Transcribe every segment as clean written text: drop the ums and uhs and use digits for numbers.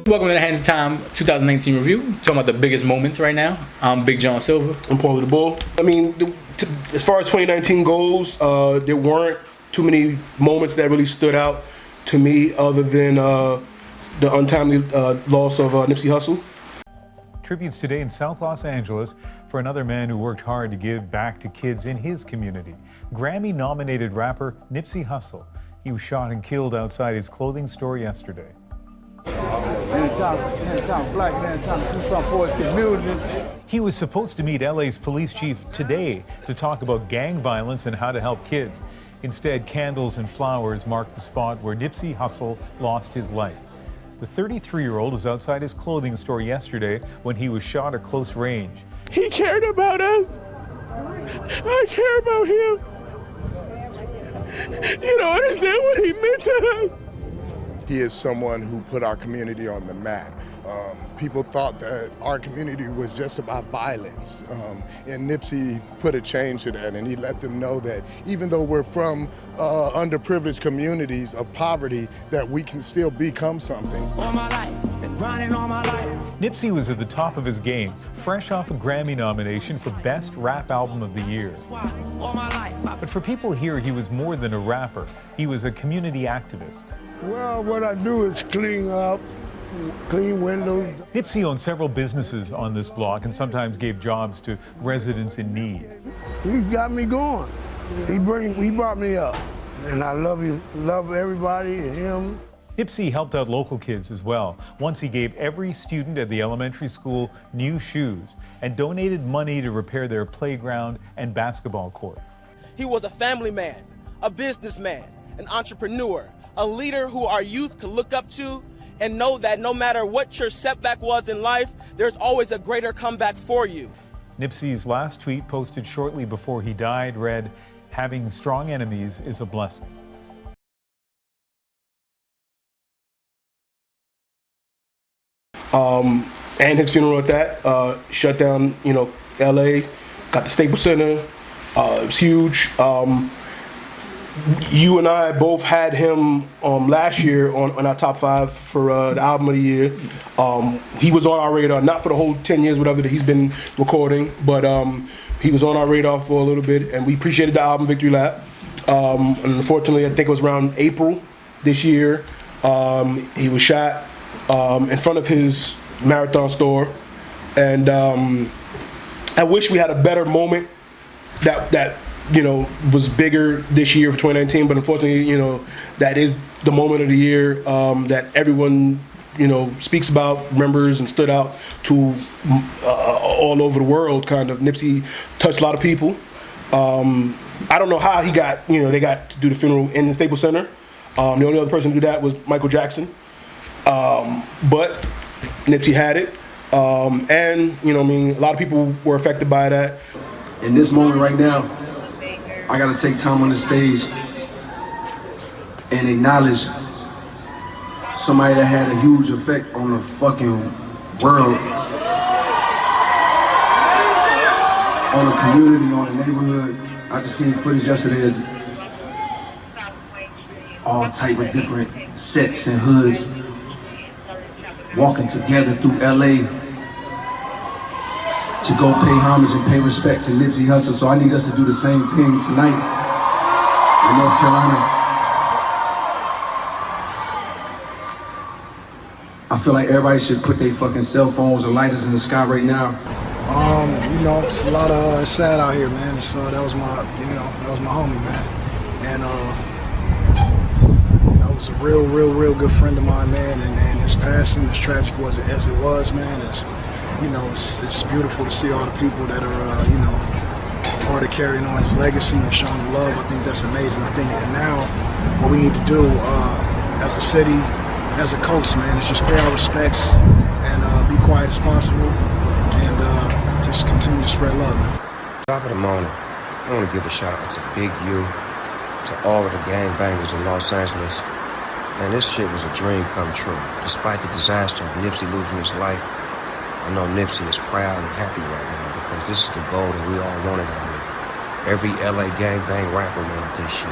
Welcome to the Hands of Time 2019 review. Talking about the biggest moments right now. I'm Big John Silver. I'm Paulie the Bull. I mean, as far as 2019 goes, there weren't too many moments that really stood out to me other than the untimely loss of Nipsey Hussle. Tributes today in South Los Angeles for another man who worked hard to give back to kids in his community. Grammy-nominated rapper Nipsey Hussle. He was shot and killed outside his clothing store yesterday. Black man trying to do something for his community. He was supposed to meet LA's police chief today to talk about gang violence and how to help kids. Instead, candles and flowers marked the spot where Nipsey Hussle lost his life. The 33-year-old was outside his clothing store yesterday when he was shot at close range. He cared about us. I care about him. You don't understand what he meant to us. He is someone who put our community on the map. People thought that our community was just about violence, and Nipsey put a change to that, and he let them know that even though we're from underprivileged communities of poverty, that we can still become something. All my life, been grinding all my life. Nipsey was at the top of his game, fresh off a Grammy nomination for Best Rap Album of the Year. But for people here, he was more than a rapper. He was a community activist. Well, what I do is clean up, clean windows. Nipsey owned several businesses on this block and sometimes gave jobs to residents in need. He got me going. He brought me up. And I love everybody and him. Nipsey helped out local kids as well. Once he gave every student at the elementary school new shoes and donated money to repair their playground and basketball court. He was a family man, a businessman, an entrepreneur, a leader who our youth could look up to and know that no matter what your setback was in life, there's always a greater comeback for you. Nipsey's last tweet, posted shortly before he died, read, "Having strong enemies is a blessing." And his funeral at that, shut down, LA, got the Staples Center. It was huge. You and I both had him last year on our top 5 for the album of the year. He was on our radar, not for the whole 10 years, whatever, that he's been recording, but he was on our radar for a little bit, and we appreciated the album Victory Lap. Unfortunately, I think it was around April this year, he was shot in front of his Marathon store, and I wish we had a better moment that was bigger this year for 2019, but unfortunately, that is the moment of the year that everyone, speaks about, remembers, and stood out to all over the world, kind of. Nipsey touched a lot of people. I don't know how he got, they got to do the funeral in the Staples Center. The only other person to do that was Michael Jackson. But Nipsey had it. And, a lot of people were affected by that. In this moment right now, I gotta take time on the stage and acknowledge somebody that had a huge effect on the fucking world, on the community, on the neighborhood. I just seen footage yesterday of all type of different sets and hoods walking together through LA to go pay homage and pay respect to Nipsey Hussle. So I need us to do the same thing tonight in North Carolina. I feel like everybody should put their fucking cell phones or lighters in the sky right now. It's a lot of it's sad out here, man. So that was my, that was my homie, man. And that was a real good friend of mine, man. And his passing, as tragic as it was, man, it's beautiful to see all the people that are, part of carrying on his legacy and showing love. I think that's amazing. I think now what we need to do as a city, as a coast, man, is just pay our respects and be quiet as possible and just continue to spread love. Top of the morning, I want to give a shout out to Big U, to all of the gangbangers in Los Angeles. Man, this shit was a dream come true. Despite the disaster of Nipsey losing his life, I know Nipsey is proud and happy right now because this is the goal that we all wanted out here. Every LA gangbang rapper wanted this shit.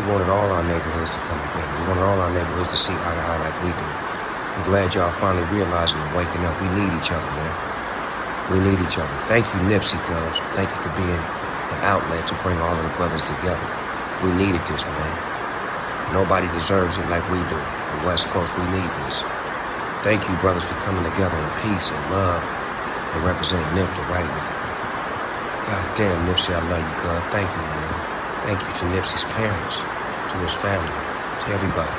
We wanted all our neighborhoods to come together. We wanted all our neighborhoods to see eye to eye like we do. I'm glad y'all finally realizing and waking up. We need each other, man. We need each other. Thank you, Nipsey, cuz. Thank you for being the outlet to bring all of the brothers together. We needed this, man. Nobody deserves it like we do. The West Coast, we need this. Thank you, brothers, for coming together in peace and love and representing Nip the right way. God damn, Nipsey, I love you, cuz. Thank you, man. Thank you to Nipsey's parents, to his family, to everybody.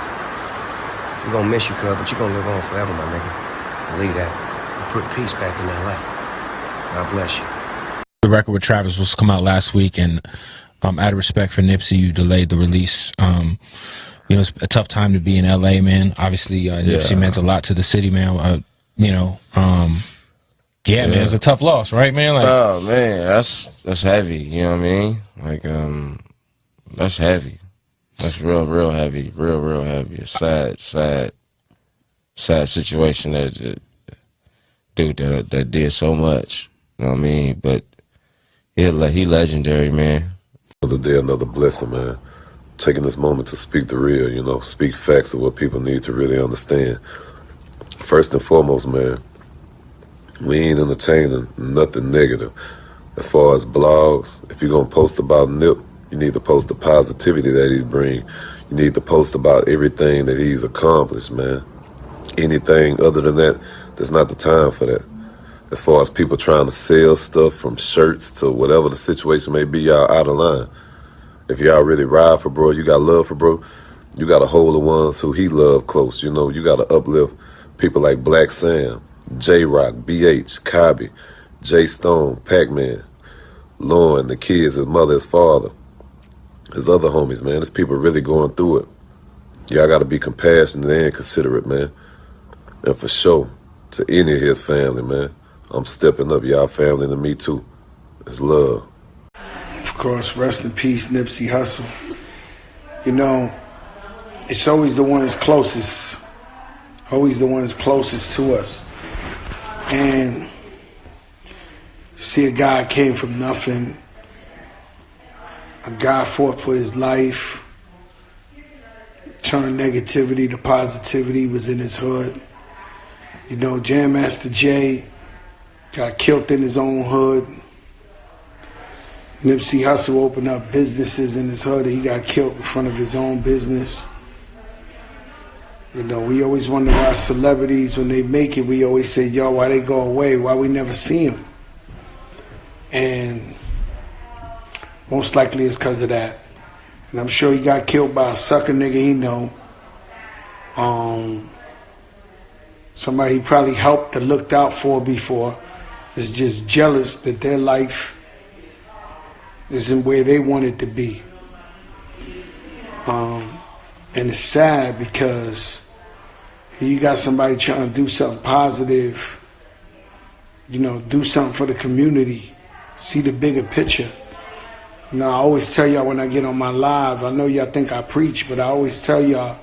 We're gonna miss you, cuz, but you're gonna live on forever, my nigga. Believe that. And put peace back in LA. God bless you. The record with Travis was come out last week, and out of respect for Nipsey, you delayed the release. You know, it's a tough time to be in LA, man. Obviously, Nipsey meant a lot to the city, man. You know, yeah, man, it's a tough loss, right, man? Like, oh man, that's heavy. You know what I mean? Like, that's heavy. That's real heavy. Real heavy. A sad situation that dude that did so much. You know what I mean? But he legendary, man. Another day, another blessing, man. Taking this moment to speak the real, you know, speak facts of what people need to really understand. First and foremost, man, we ain't entertaining nothing negative. As far as blogs, if you're going to post about Nip, you need to post the positivity that he's bringing. You need to post about everything that he's accomplished, man. Anything other than that, there's not the time for that. As far as people trying to sell stuff from shirts to whatever the situation may be, y'all out of line. If y'all really ride for bro, you got love for bro, you got to hold the ones who he loved close. You know, you got to uplift people like Black Sam, J-Rock, BH, Kabi, Jay Stone, Pac-Man, Lauren, the kids, his mother, his father, his other homies, man. There's people really going through it. Y'all got to be compassionate and considerate, man. And for sure, to any of his family, man, I'm stepping up. Y'all family to me, too. It's love. Of course, rest in peace, Nipsey Hussle. You know, it's always the one that's closest. Always the one that's closest to us. And see, a guy came from nothing. A guy fought for his life. Turned negativity to positivity, was in his hood. You know, Jam Master Jay got killed in his own hood. Nipsey Hussle opened up businesses in his hood. He got killed in front of his own business. You know, we always wonder why celebrities, when they make it, we always say, yo, why they go away? Why we never see them? And most likely it's because of that. And I'm sure he got killed by a sucker nigga he know. Somebody he probably helped or looked out for before is just jealous that their life isn't where they want it to be. And it's sad because you got somebody trying to do something positive, you know, do something for the community, see the bigger picture. You know, I always tell y'all when I get on my live, I know y'all think I preach, but I always tell y'all,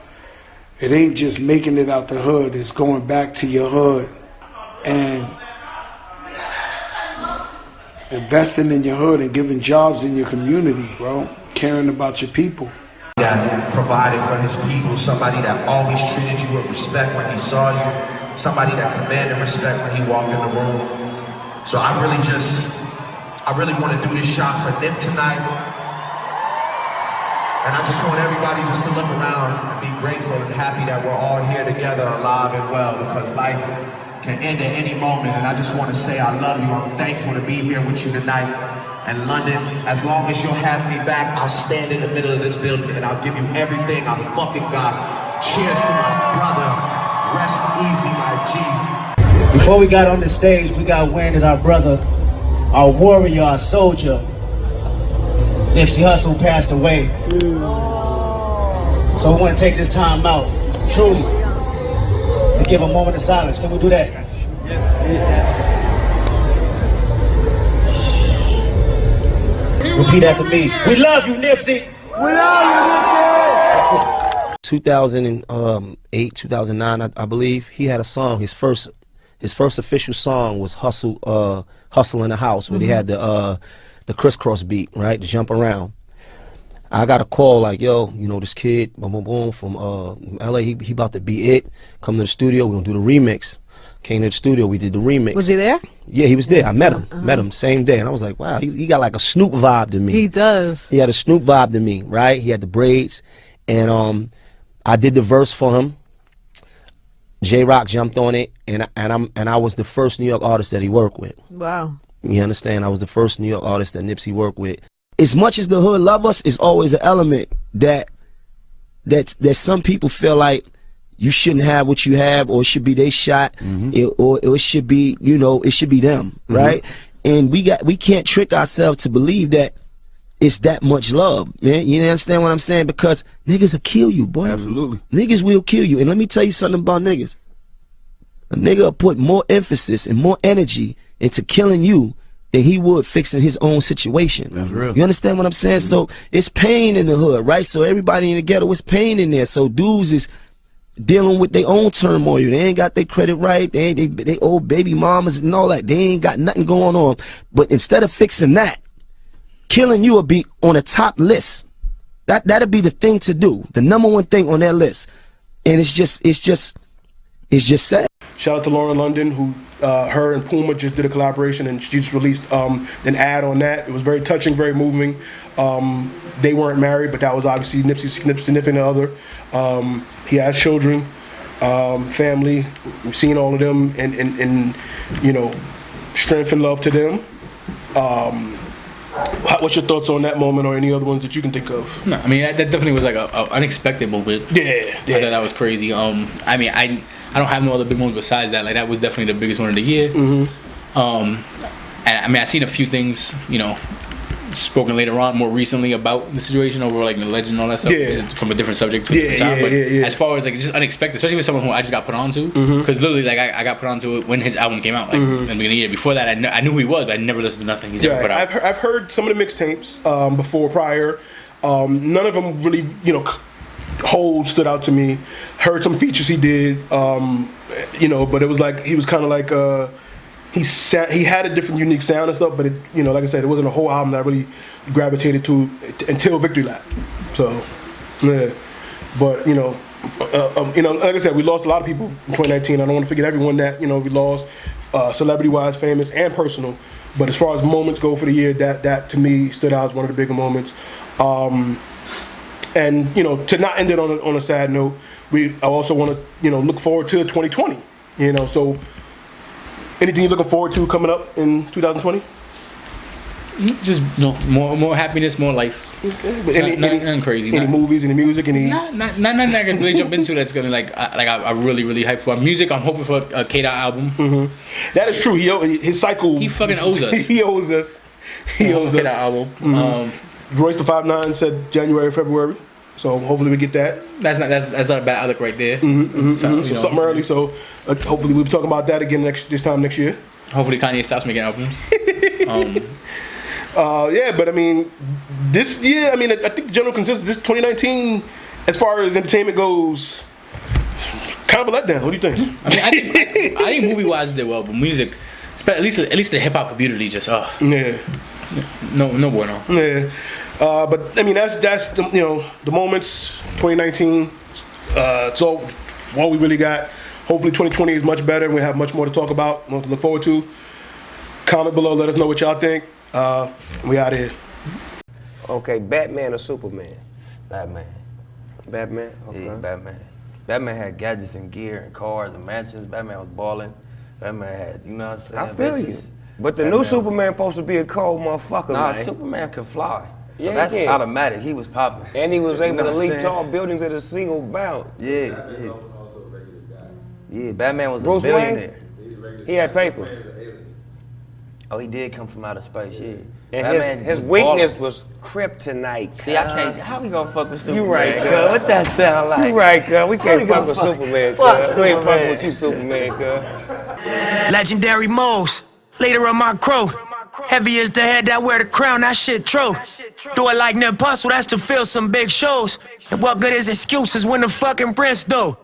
it ain't just making it out the hood, it's going back to your hood and investing in your hood and giving jobs in your community, bro. Caring about your people. That provided for his people, somebody that always treated you with respect when he saw you, somebody that commanded respect when he walked in the room. So I really want to do this shot for Nip tonight. And I just want everybody just to look around and be grateful and happy that we're all here together, alive and well, because life can end at any moment. And I just want to say I love you. I'm thankful to be here with you tonight. And London, as long as you'll have me back, I'll stand in the middle of this building and I'll give you everything I fucking got. Cheers to my brother. Rest easy, my G. Before we got on the stage, we got wind that our brother, our warrior, our soldier, Nipsey Hussle passed away. So we want to take this time out, truly, to give a moment of silence. Can we do that? Repeat after me. We love you, Nipsey. We love you, Nipsey. 2008, 2009, I believe, he had a song. His first official song was Hustle in the House, where he had the crisscross beat, right, to jump around. I got a call like, yo, you know, this kid, boom, boom, boom, from LA, he about to be it. Come to the studio, we're gonna do the remix. Came to the studio, we did the remix. Was he there? Yeah, he was there. I met him same day. And I was like, wow, he got like a Snoop vibe to me. He does. He had a Snoop vibe to me, right? He had the braids. And I did the verse for him. J-Rock jumped on it, and I was the first New York artist that he worked with. Wow. You understand? I was the first New York artist that Nipsey worked with. As much as the hood love us, it's always an element that some people feel like you shouldn't have what you have, or it should be they shot, or it should be, you know, it should be them, right? And we can't trick ourselves to believe that it's that much love, man. You understand what I'm saying? Because niggas will kill you, boy. Absolutely. Niggas will kill you. And let me tell you something about niggas. A nigga will put more emphasis and more energy into killing you than he would fixing his own situation. That's real. You understand what I'm saying? So it's pain in the hood, right? So everybody in the ghetto, it's pain in there. So dudes is dealing with their own turmoil. They ain't got their credit right. They old baby mamas and all that. They ain't got nothing going on. But instead of fixing that, killing you will be on the top list. That'll be the thing to do. The #1 thing on that list. And it's just sad. Shout out to Lauren London, who her and Puma just did a collaboration, and she just released an ad on that. It was very touching, very moving. They weren't married, but that was obviously Nipsey's significant other. He has children, family. We've seen all of them, and you know, strength and love to them. What's your thoughts on that moment, or any other ones that you can think of? No, I mean that definitely was like a unexpected moment. Yeah. I thought that was crazy. I mean, I don't have no other big ones besides that. Like that was definitely the biggest one of the year. And I mean, I've seen a few things, you know, spoken later on, more recently, about the situation over like the legend and all that stuff. Yeah. From a different subject to a different time. But as far as like just unexpected, especially with someone who I just got put onto, because literally like I got put onto it when his album came out, like in the beginning of the year. Before that, I knew who he was, but I never listened to nothing he's ever put out. I've heard some of the mixtapes prior. None of them really, you know, stood out to me. Heard some features he did, you know, but it was like he was kind of like he had a different, unique sound and stuff. But it, you know, like I said, it wasn't a whole album that I really gravitated to until Victory Lap. So, yeah. But you know, like I said, we lost a lot of people in 2019. I don't want to forget everyone that, you know, we lost, celebrity-wise, famous and personal. But as far as moments go for the year, that to me stood out as one of the bigger moments. And you know, to not end it on a sad note, I also want to, you know, look forward to 2020. You know, so anything you're looking forward to coming up in 2020? Just more happiness, more life. Okay. Nothing crazy. Any movies, any music, any? Nothing I can really jump into that's gonna I really hyped for. Music, I'm hoping for a K-Dot album. That is true. His cycle. He fucking owes us. He owes us. K-Dot album. Royce the 5'9" said January, February. So hopefully we get that. That's not a bad outlook right there. So something early. So hopefully we'll be talking about that again this time next year. Hopefully Kanye stops making albums. Yeah, but I mean, this year, I mean, I think the general consensus, this 2019, as far as entertainment goes, kind of a letdown. What do you think? I mean, I think movie-wise it did well, but music, at least the hip hop community just yeah, no bueno. Yeah, but I mean that's the, you know, the moments 2019. It's all we really got. Hopefully 2020 is much better and we have much more to talk about, more to look forward to. Comment below, let us know what y'all think. We out here. Okay, Batman or Superman? Batman. Batman? Okay. Yeah, Batman. Batman had gadgets and gear and cars and mansions. Batman was balling. Batman had, you know what I'm saying? I feel bitches. you. But the new Superman supposed to be a cold motherfucker, Nah, man. Superman can fly. So Yeah, that's he can. automatic. He was popping. And he was able know to what I'm leap saying? tall buildings at a single bound. Yeah. Yeah, Batman was Bruce a billionaire. Wayne? He had paper. Oh, he did come from outer space, yeah. And Batman his was weakness ballin'. was kryptonite. See, I can't. How we gonna fuck with Superman? You right, cuz? cuz. What that sound like? You right, cuz. We How can't we fuck gonna with Superman, fuck cuz. We ain't fucking Superman? with you, Superman, cuz. Legendary modes, leader of my crew. Heavy as the head that wear the crown, that shit true. Do it like Nip Hustle, that's to fill some big shows. And what good is excuses when the fucking prince do?